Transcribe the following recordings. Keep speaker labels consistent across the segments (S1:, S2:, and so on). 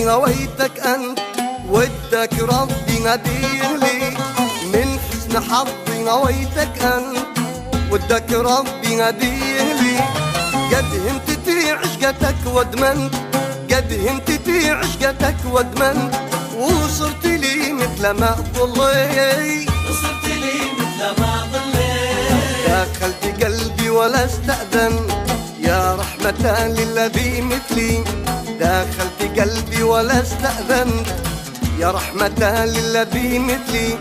S1: حظي هويتك أنت، ودك ربي هديلي. من حسن حظي هويتك أنت، ودك ربي هديلي. قد همتتي عشقتك وادمنت، قد همتتي عشقتك وادمنت، وصرت لي مثل ما ظلي،
S2: وصرت لي مثل ما ظلي.
S1: دخلت قلبي ولا استأذن يا رحمة للذي مثلي. دخلت قلبي ولا استأذنت يا رحمة للذي مثلي.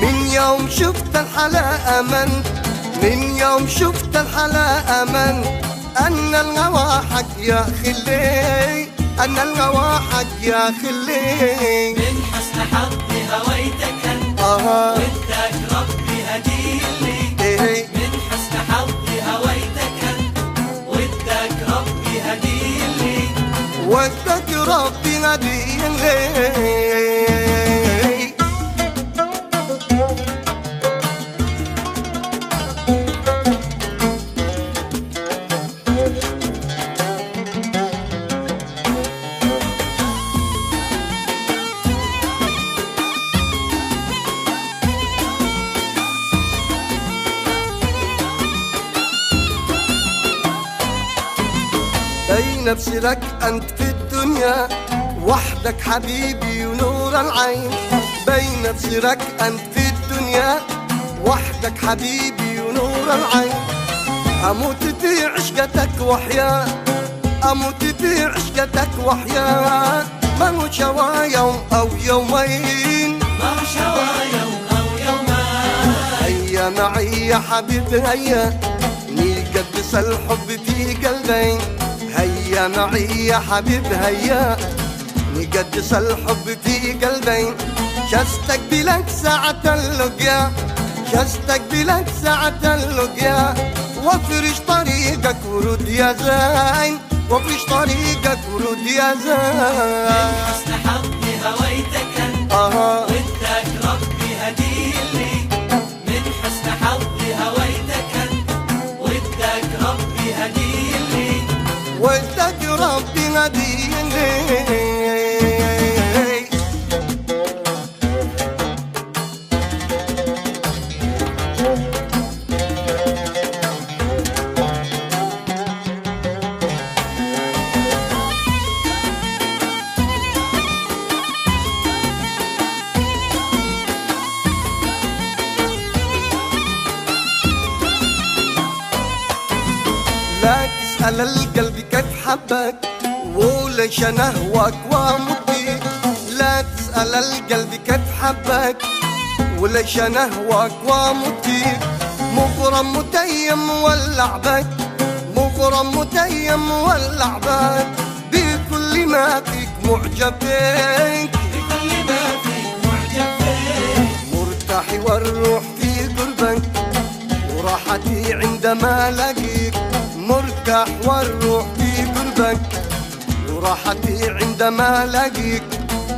S1: من يوم شفت الحلا آمنت، من يوم شفت الحلا آمنت أن الغوى حق يا خلي، أن الغوى حق يا خلي.
S2: من حسن حظي هويتك أنت، ودك ربي هديلي. من حسن حظي هويتك أنت، ودك ربي هديلي.
S1: ودك ربي هديلي. بين بصيرك أنت في الدنيا وحدك حبيبي ونور العين. بين بصيرك أنت في الدنيا وحدك حبيبي ونور العين. أموت في عشقتك وحياة، أموت في عشقتك وحياة. ما هو شوا يوم أو يومين،
S2: ما هو شوا يوم أو يومين.
S1: هيا معي يا حبيبي هيا نقدس الحب في قلبين. هيا معي يا حبيب هيا نقدس الحب في قلبين. شستقبلك ساعة اللقيا، شستقبلك ساعة اللقيا. وافرش طريقك ورد يا زين، وافرش طريقك ورد يا زين.
S2: من حسن حظي هويتك أنت، ودك ربي هديلي. من حسن حظي هويتك أنت، ودك ربي هديلي.
S1: ودك ربي هديلي. لا تسأل القلب كيف حبك وليش انا اهواك واموت بيك. لا تسأل القلب كيف حبك وليش انا اهواك واموت بيك. مغرم متيم ولع بك، مغرم متيم ولع بك. بكل ما فيك معجب بك،
S2: بكل ما فيك معجب بك.
S1: مرتاح والروح في قربك وراحتي عندما لاقيك. مرتاح والروح في قلبك وراحتي عندما لاقيك.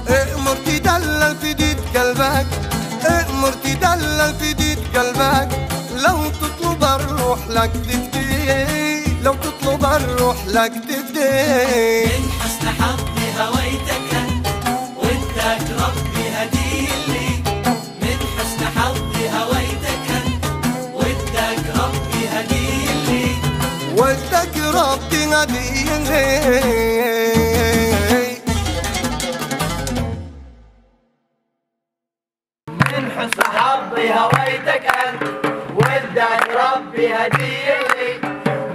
S1: امر تدلل في ديد قلبك، امر تدلل في ديد قلبك. لو تطلب الروح لك تفدي، لو تطلب الروح لك تفدي.
S2: من حسن حظي هويتك أنت، ودك ربي هديلي. من حسن حظي هويتك أنت، ودك ربي هديلي.
S1: ودك ربي هديلي.
S2: من حسن حظي هويتك أنت، ودك ربي هديلي.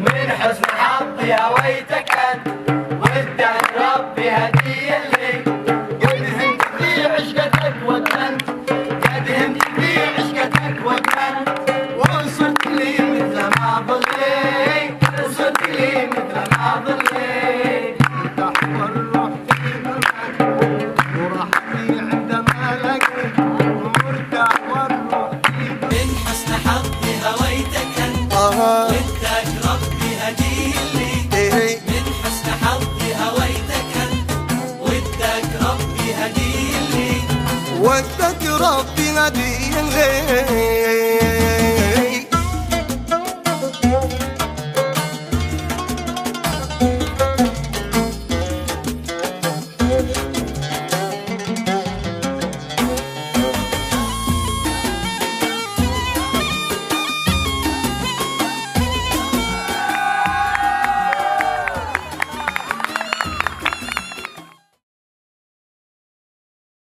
S2: من حسن حظي هويتك أنت، ودك ربي هديلي. قد همت في عشقتك وادمنت، قد همت في عشقتك وادمنت، وصرت لي مثل ما ظلي، وصرت لي مثل ما ظلي.
S1: مرتاح والروح في قلبك وراحتي عندما لاقيك. مرتاح والروح في قلبك.
S2: من حسن حظي هويتك أنت، ودك ربي هديلي. من حسن حظي هويتك أنت، ودك ربي هديلي.
S1: ودك ربي هديلي.